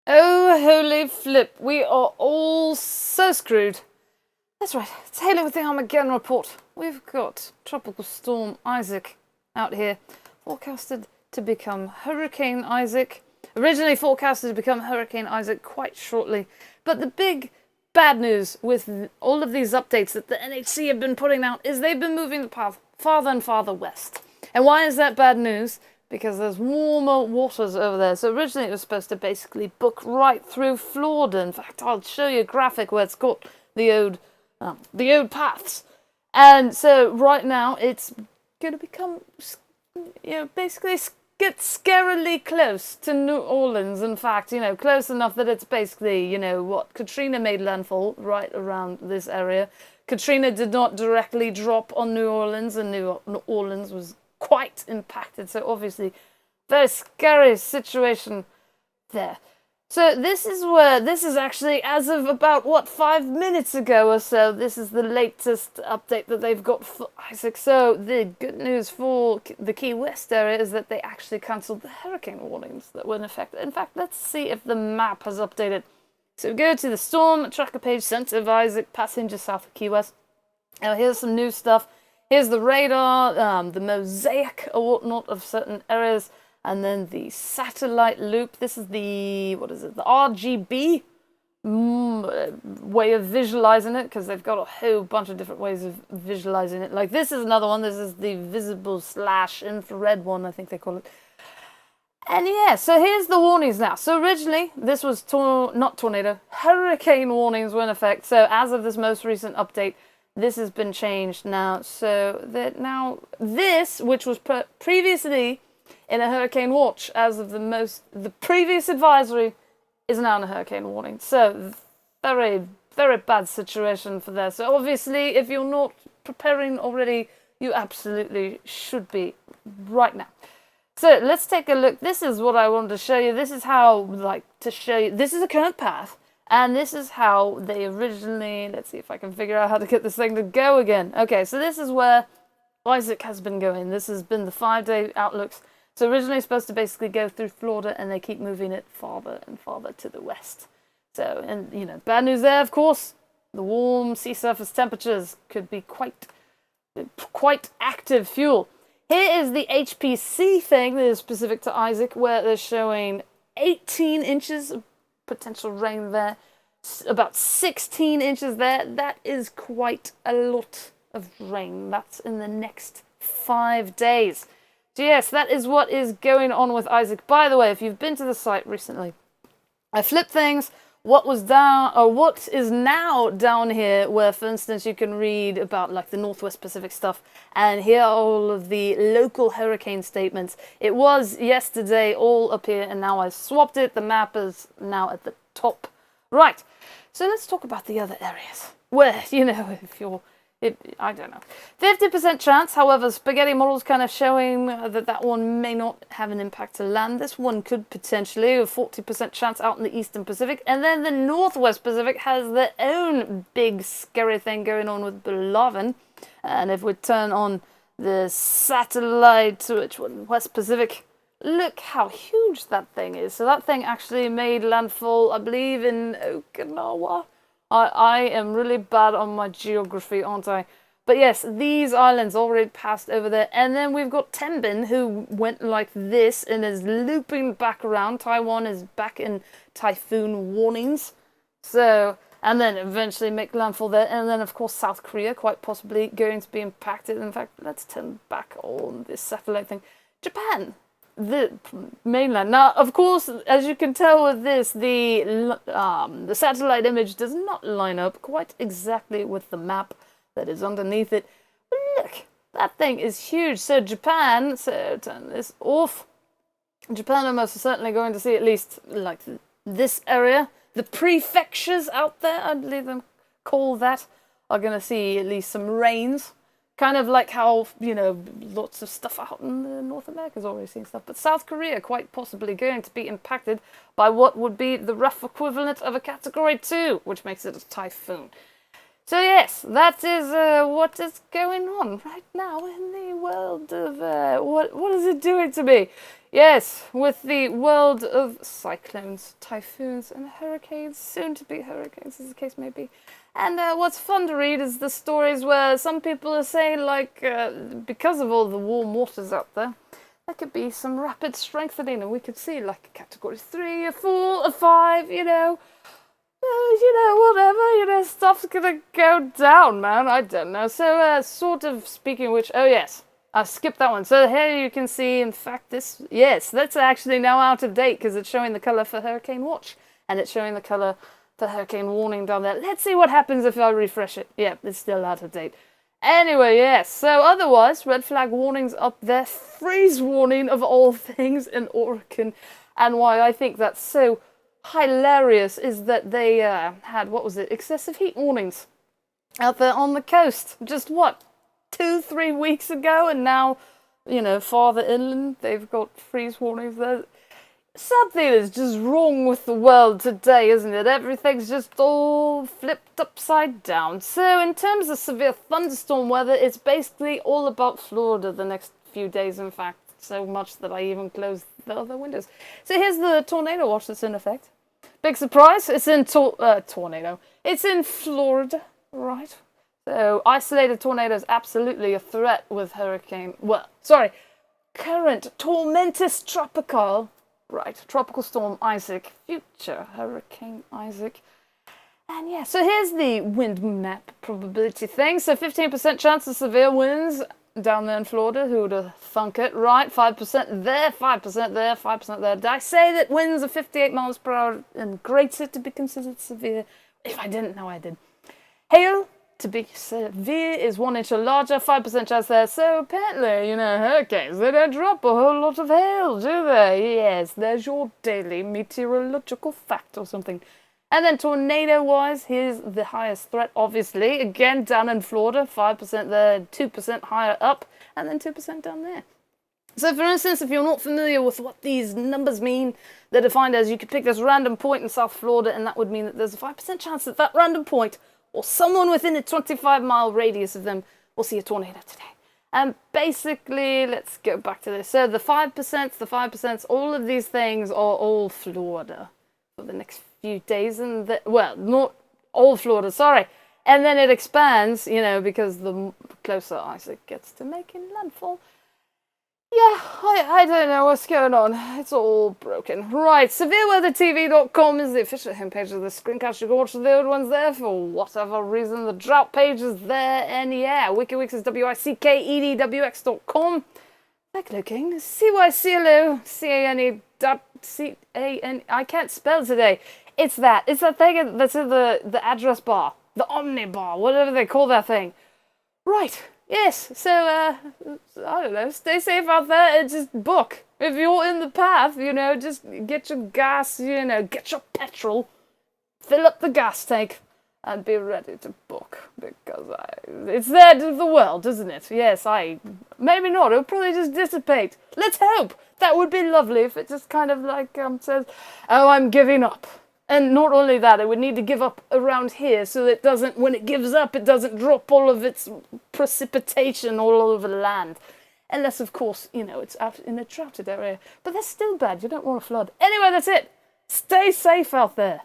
Oh, holy flip. We are all so screwed. That's right. It's Haley with the Armageddon report. We've got Tropical Storm Isaac out here, forecasted to become Hurricane Isaac. Originally forecasted to become Hurricane Isaac quite shortly. But the big bad news with all of these updates that the NHC have been putting out is they've been moving the path farther and farther west. And why is that bad news? Because there's warmer waters over there. So originally it was supposed to basically book right through Florida. In fact, I'll show you a graphic where it's got the old paths. And so right now it's going to become, basically get scarily close to New Orleans. In fact, close enough that it's basically, what Katrina made landfall right around this area. Katrina did not directly drop on New Orleans, and New Orleans was quite impacted, so obviously very scary situation there. So this is actually, as of about 5 minutes ago or so, this is the latest update that they've got for Isaac. So the good news for the Key West area is that they actually cancelled the hurricane warnings that were in effect. In fact, let's see if the map has updated. So go to the storm tracker page, center of Isaac, passenger south of Key West. Now here's some new stuff. Here's the radar, the mosaic or whatnot of certain areas, and then the satellite loop. This is the, the RGB way of visualizing it, because they've got a whole bunch of different ways of visualizing it. Like this is another one. This is the visible / infrared one, I think they call it. And yeah, so here's the warnings now. So originally, this was not tornado, hurricane warnings were in effect. So as of this most recent update, this has been changed now, so that now this, which was previously in a hurricane watch, as of the previous advisory, is now in a hurricane warning. So very, very bad situation for there. So obviously, if you're not preparing already, you absolutely should be right now. So let's take a look. This is what I wanted to show you. This is how, this is a current path. And this is how they originally, let's see if I can figure out how to get this thing to go again. Okay, so this is where Isaac has been going. This has been the 5-day outlooks. So originally supposed to basically go through Florida, and they keep moving it farther and farther to the west. So, and bad news there, of course. The warm sea surface temperatures could be quite active fuel. Here is the HPC thing that is specific to Isaac, where they're showing 18 inches of potential rain there, about 16 inches there. That is quite a lot of rain. That's in the next 5 days. So yes, that is what is going on with Isaac. By the way, if you've been to the site recently, I flipped things. What was down, or what is now down here, where, for instance, you can read about like the Northwest Pacific stuff, and here are all of the local hurricane statements. It was yesterday all up here, and now I've swapped it. The map is now at the top. Right, so let's talk about the other areas where, I don't know. 50% chance, however, spaghetti model's kind of showing that one may not have an impact to land. This one could potentially, a 40% chance out in the Eastern Pacific. And then the Northwest Pacific has their own big scary thing going on with Bolaven. And if we turn on the satellite, which one, West Pacific, look how huge that thing is. So that thing actually made landfall, I believe, in Okinawa. I am really bad on my geography, aren't I? But yes, these islands already passed over there. And then we've got Tenbin, who went like this and is looping back around. Taiwan is back in typhoon warnings. So, and then eventually make landfall there. And then, of course, South Korea, quite possibly going to be impacted. In fact, let's turn back on this satellite thing. Japan, the mainland. Now, of course, as you can tell with this, the satellite image does not line up quite exactly with the map that is underneath it. But look, that thing is huge. So Japan, so turn this off. Japan are most certainly going to see at least like this area. The prefectures out there, I believe them call that, are going to see at least some rains. Kind of like how, lots of stuff out in North America is already seeing stuff. But South Korea quite possibly going to be impacted by what would be the rough equivalent of a Category 2, which makes it a typhoon. So yes, that is what is going on right now in the world of... what is it doing to me? Yes, with the world of cyclones, typhoons, and hurricanes, soon to be hurricanes, as the case may be. And what's fun to read is the stories where some people are saying, like, because of all the warm waters out there, there could be some rapid strengthening, and we could see, like, a category 3, a 4, a 5, whatever, stuff's gonna go down, man. I don't know. So, sort of speaking of which, oh yes, I skipped that one. So here you can see, in fact, that's actually now out of date because it's showing the color for Hurricane Watch, and it's showing the color for Hurricane Warning down there. Let's see what happens if I refresh it. Yep, it's still out of date. Anyway, yes. So otherwise, red flag warnings up there. Freeze warning of all things in Oregon, and why I think that's so hilarious is that they had, what was it, excessive heat warnings out there on the coast. Just what, 2-3 weeks ago, and now, farther inland, they've got freeze warnings there. Something is just wrong with the world today, isn't it? Everything's just all flipped upside down. So in terms of severe thunderstorm weather, it's basically all about Florida the next few days, in fact. So much that I even closed the other windows. So here's the tornado watch that's in effect. Big surprise, it's in tornado. It's in Florida, right? So isolated tornadoes absolutely a threat with current tormentous tropical storm Isaac, future Hurricane Isaac. And yeah, so here's the wind map probability thing. So 15% chance of severe winds down there in Florida. Who would have thunk it, right? 5% there, 5% there, 5% there. Did I say that winds are 58 miles per hour and greater to be considered severe? If I didn't, now I did. Hail to be severe is 1 inch or larger, 5% chance there. So apparently, hurricanes, they don't drop a whole lot of hail, do they? Yes, there's your daily meteorological fact or something. And then tornado-wise, here's the highest threat, obviously. Again, down in Florida, 5% there, 2% higher up, and then 2% down there. So, for instance, if you're not familiar with what these numbers mean, they're defined as you could pick this random point in South Florida, and that would mean that there's a 5% chance that that random point, or someone within a 25-mile radius of them, will see a tornado today. And basically, let's go back to this. So, the 5%, all of these things are all Florida for the next few days, and not all Florida, sorry. And then it expands, because the closer Isaac gets to making landfall. Yeah, I don't know what's going on. It's all broken. Right, severeweathertv.com is the official homepage of the screencast. You can watch the old ones there for whatever reason. The drought page is there, and yeah, WikiWix is wickedwx.com. Like looking, CYCLO, I can't spell today. It's that thing that's in the address bar, the Omni bar, whatever they call that thing. Right, yes, so, I don't know, stay safe out there and just book. If you're in the path, just get your gas, get your petrol, fill up the gas tank, and be ready to book, because it's the end of the world, isn't it? Yes, maybe not, it'll probably just dissipate. Let's hope. That would be lovely if it just kind of like says, oh, I'm giving up. And not only that, it would need to give up around here so that when it gives up, it doesn't drop all of its precipitation all over the land. Unless, of course, it's out in a droughted area. But that's still bad. You don't want to flood. Anyway, that's it. Stay safe out there.